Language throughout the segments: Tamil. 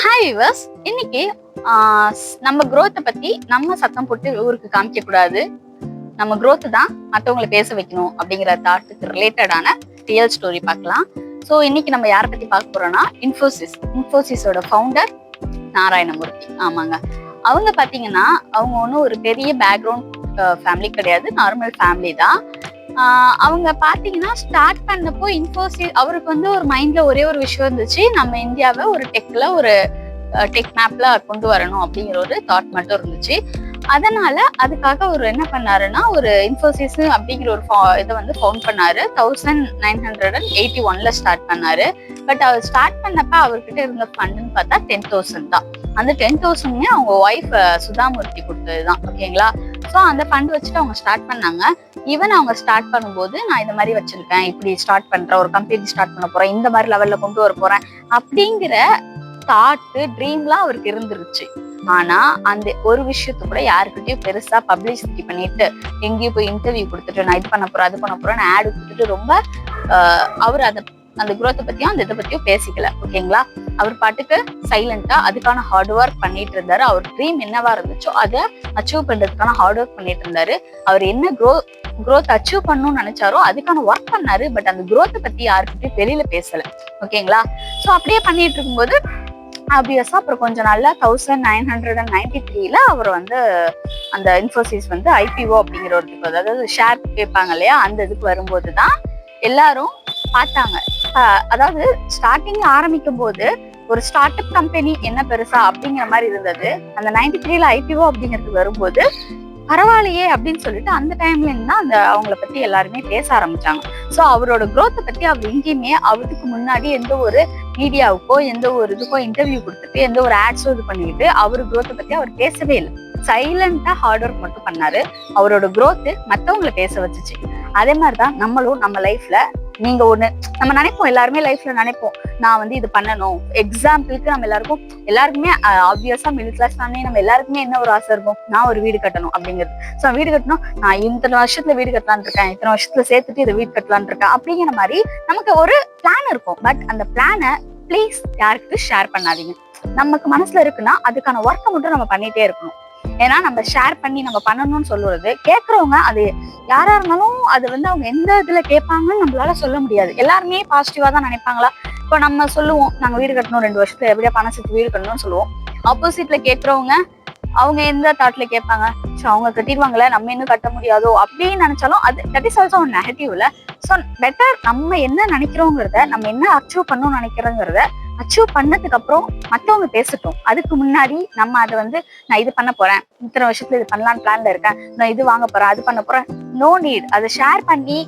ஹாய் விவர்ஸ், இன்னைக்கு நம்ம growth பத்தி நம்ம சத்தம் போட்டு ஊருக்கு காமிக்க கூடாது. நம்ம growth தான் மற்றவங்களை பேச வைக்கணும் அப்படிங்கிற தாட்டுக்கு ரிலேட்டடான ரியல் ஸ்டோரி பார்க்கலாம். ஸோ இன்னைக்கு நம்ம யாரை பத்தி பார்க்க போறோம்னா இன்ஃபோசிஸோட ஃபவுண்டர் நாராயணமூர்த்தி. ஆமாங்க, அவங்க பாத்தீங்கன்னா அவங்க ஒன்றும் ஒரு பெரிய பேக்ரவுண்ட் ஃபேமிலி கிடையாது, நார்மல் ஃபேமிலி தான். அவங்க பாத்தீங்கன்னா ஸ்டார்ட் பண்ணப்போ இன்ஃபோசிஸ் அவருக்கு வந்து ஒரு மைண்ட்ல ஒரே ஒரு விஷயம் இருந்துச்சு, நம்ம இந்தியாவை ஒரு டெக்ல ஒரு டெக் மேப்ல கொண்டு வரணும் அப்படிங்கிற ஒரு தாட் மட்டும் இருந்துச்சு. அதனால அதுக்காக அவர் என்ன பண்ணாருன்னா ஒரு இன்ஃபோசிஸ் அப்படிங்கிற ஒரு இதை வந்து ஃபவுண்ட் பண்ணாரு. 1981ல ஸ்டார்ட் பண்ணாரு. பட் அவர் ஸ்டார்ட் பண்ணப்ப அவர்கிட்ட இருந்த ஃபண்டுன்னு பார்த்தா 10,000 தான். அந்த 10,000 அவங்க ஒய்ஃப் சுதாமூர்த்தி கொடுத்ததுதான். ஓகேங்களா? ஸோ அந்த ஃபண்ட் வச்சுட்டு அவங்க ஸ்டார்ட் பண்ணாங்க. ஈவன் அவங்க ஸ்டார்ட் பண்ணும்போது நான் இந்த மாதிரி வச்சிருக்கேன், இப்படி ஸ்டார்ட் பண்றேன், ஒரு கம்பெனி ஸ்டார்ட் பண்ண போறேன், இந்த மாதிரி லெவல்ல கொண்டு வர போறேன் அப்படிங்கிற தாட்டு ட்ரீம்லாம் அவருக்கு இருந்துருச்சு. ஆனா அந்த ஒரு விஷயத்த கூட யாருக்கிட்டையும் பெருசா பப்ளிசிட்டி பண்ணிட்டு எங்கேயும் போய் இன்டர்வியூ கொடுத்துட்டு நான் இது பண்ண போறேன் அது பண்ண போறேன்னு ஆடு கொடுத்துட்டு ரொம்ப அவர் அந்த குரோத்தை பத்தியும் அந்த இதை பத்தியும் பேசிக்கல. ஓகேங்களா? அவர் பாட்டுக்கு சைலண்டா அதுக்கான ஹார்ட் ஒர்க் பண்ணிட்டு இருந்தாரு. அவர் ட்ரீம் என்னவா இருந்துச்சோ அதை அச்சீவ் பண்றதுக்கான ஹார்ட் ஒர்க் பண்ணிட்டு இருந்தாரு. அவர் என்ன growth அச்சீவ் பண்ணணும்னு நினைச்சாரோ அதுக்கான ஒர்க் பண்ணாரு. பட் அந்த growth பத்தி யாருக்கிட்டையும் வெளியில பேசல. ஓகேங்களா? ஸோ அப்படியே பண்ணிட்டு இருக்கும்போது ஆப்வியஸா அப்புறம் கொஞ்சம் நாள்ல 1993ல அவர் வந்து அந்த இன்ஃபோசிஸ் வந்து IPO அப்படிங்கிற ஒரு இதுக்கு, அதாவது ஷேர் கேட்பாங்க இல்லையா, அந்த இதுக்கு வரும்போதுதான் எல்லாரும் பார்த்தாங்க. அதாவது ஸ்டார்டிங் ஆரம்பிக்கும் போது ஒரு ஸ்டார்ட் அப் கம்பெனி என்ன பெருசா அப்படிங்கிற மாதிரி இருந்தது. அந்த 93ல IPO அப்படிங்கிறது வரும்போது பரவாயில்லையே அப்படின்னு சொல்லிட்டு அந்த டைம்ல இருந்தா அவங்கள பத்தி எல்லாருமே பேச ஆரம்பிச்சாங்க. ஸோ அவரோட growth பத்தி அவர் எங்கேயுமே அவருக்கு முன்னாடி எந்த ஒரு மீடியாவுக்கோ எந்த ஒரு இதுக்கோ இன்டர்வியூ கொடுத்துட்டு எந்த ஒரு ஆட்ஸோ இது பண்ணிக்கிட்டு அவர் growth பத்தி அவர் பேசவே இல்லை. சைலண்டா ஹார்ட் ஒர்க் மட்டும் பண்ணாரு. அவரோட growth மற்றவங்களை பேச வச்சுச்சு. அதே மாதிரிதான் நம்மளும் நம்ம லைஃப்ல நீங்க ஒண்ணு நம்ம நினைப்போம், எல்லாருமே லைஃப்ல நினைப்போம் நான் வந்து இது பண்ணணும். எக்ஸாம்பிளுக்கு நம்ம எல்லாருக்குமே ஆப்வியஸா மிடில் கிளாஸ் ஃபேமிலி நம்ம எல்லாருக்குமே என்ன ஒரு ஆசை இருக்கும், நான் ஒரு வீடு கட்டணும் அப்படிங்கிறது. ஸோ வீடு கட்டணும், நான் இத்தனை வருஷத்துல வீடு கட்டலான் இருக்கேன், இத்தனை வருஷத்துல சேர்த்துட்டு இதை வீடு கட்டலான் இருக்கேன் அப்படிங்கிற மாதிரி நமக்கு ஒரு பிளான் இருக்கும். பட் அந்த பிளானை ப்ளீஸ் யாருக்கிட்ட ஷேர் பண்ணாதீங்க. நமக்கு மனசுல இருக்குன்னா அதுக்கான ஒர்க்கை மட்டும் நம்ம பண்ணிட்டே இருக்கணும். ஏன்னா நம்ம ஷேர் பண்ணி நம்ம பண்ணணும்னு சொல்லுறது கேட்கறவங்க அது யாரா இருந்தாலும் அது வந்து அவங்க எந்த இதுல கேட்பாங்கன்னு நம்மளால சொல்ல முடியாது. எல்லாருமே பாசிட்டிவா தான் நினைப்பாங்களா? இப்போ நம்ம சொல்லுவோம் நாங்க வீடு கட்டணும் 2 வருஷத்துல எப்படியா பணம் சேர்த்து வீடு கட்டணும்னு சொல்லுவோம். ஆப்போசிட்ல கேட்கறவங்க அவங்க எந்த தாட்ல கேட்பாங்க, அவங்க கட்டிடுவாங்களே நம்ம இன்னும் கட்ட முடியாதோ அப்படின்னு நினைச்சாலும் அது தட் இஸ் ஆல்சோ நெகட்டிவ்ல. ஸோ பெட்டர் நம்ம என்ன நினைக்கிறோங்கிறத, நம்ம என்ன அச்சீவ் பண்ணணும்னு நினைக்கிறோங்கிறத அச்சீவ் பண்ணதுக்கு அப்புறம் மற்றவங்க பேசட்டும். அதுக்கு முன்னாடி நம்ம அதை வந்து நான் இது பண்ண போறேன், இத்தனை வருஷத்துல இது பண்ணலான்னு பிளான்ல இருக்கேன், நான் இது வாங்க போறேன் அது பண்ண போறேன், நோ நீட். அதை ஷேர் பண்ணி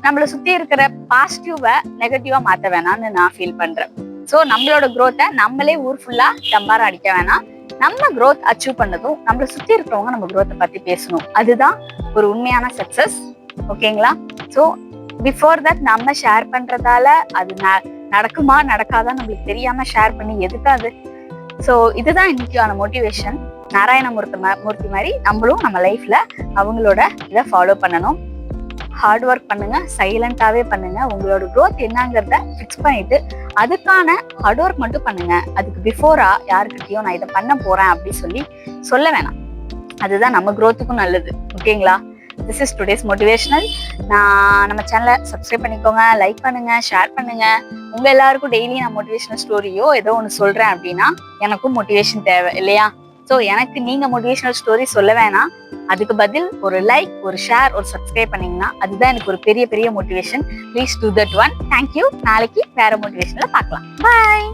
நம்மளை சுத்தி இருக்கிற பாசிட்டிவா நெகட்டிவா மாத்த வேணாம்னு நான் ஃபீல் பண்றேன். ஸோ நம்மளோட growth-ஐ நம்மளே ஊர் ஃபுல்லா டம்பாரம் அடிக்க வேணாம். நம்ம growth அச்சீவ் பண்ணதும் நம்மளை சுத்தி இருக்கிறவங்க நம்ம growth-ஐ பத்தி பேசணும். அதுதான் ஒரு உண்மையான சக்சஸ். ஓகேங்களா? ஸோ பிஃபோர் தட் நம்ம ஷேர் பண்றதால அது நடக்குமா நடக்காதான் நம்மளுக்கு தெரியாம ஷேர் பண்ணி எதுக்காது. ஸோ இதுதான் இன்னைக்கான மோட்டிவேஷன். நாராயணமூர்த்தி மாதிரி நம்மளும் நம்ம லைஃப்ல அவங்களோட இதை ஃபாலோ பண்ணணும். ஹார்ட் ஒர்க் பண்ணுங்க, சைலண்டாவே பண்ணுங்க. உங்களோட growth என்னங்கிறத ஃபிக்ஸ் பண்ணிட்டு அதுக்கான ஹார்ட் ஒர்க் மட்டும் பண்ணுங்க. அதுக்கு பிஃபோரா யாருக்கிட்டையும் நான் இதை பண்ண போறேன் அப்படின்னு சொல்ல வேணாம். அதுதான் நம்ம growth-க்கும் நல்லது. ஓகேங்களா? This is today's motivational. நம்ம சேனலை சப்ஸ்கிரைப் பண்ணிக்கோங்க, லைக் பண்ணுங்க, ஷேர் பண்ணுங்க. உங்க எல்லாருக்கும் டெய்லி நான் மோட்டிவேஷனல் ஸ்டோரியோ ஏதோ ஒன்று சொல்றேன் அப்படின்னா எனக்கும் மோட்டிவேஷன் தேவை இல்லையா? ஸோ எனக்கு நீங்க மோட்டிவேஷனல் ஸ்டோரி சொல்ல வேணாம், அதுக்கு பதில் ஒரு லைக், ஒரு ஷேர், ஒரு சப்ஸ்கிரைப் பண்ணீங்கன்னா அதுதான் எனக்கு ஒரு பெரிய பெரிய motivation. Please do that one. Thank you. நாளைக்கு வேற மோட்டிவேஷன்ல பார்க்கலாம். பாய்.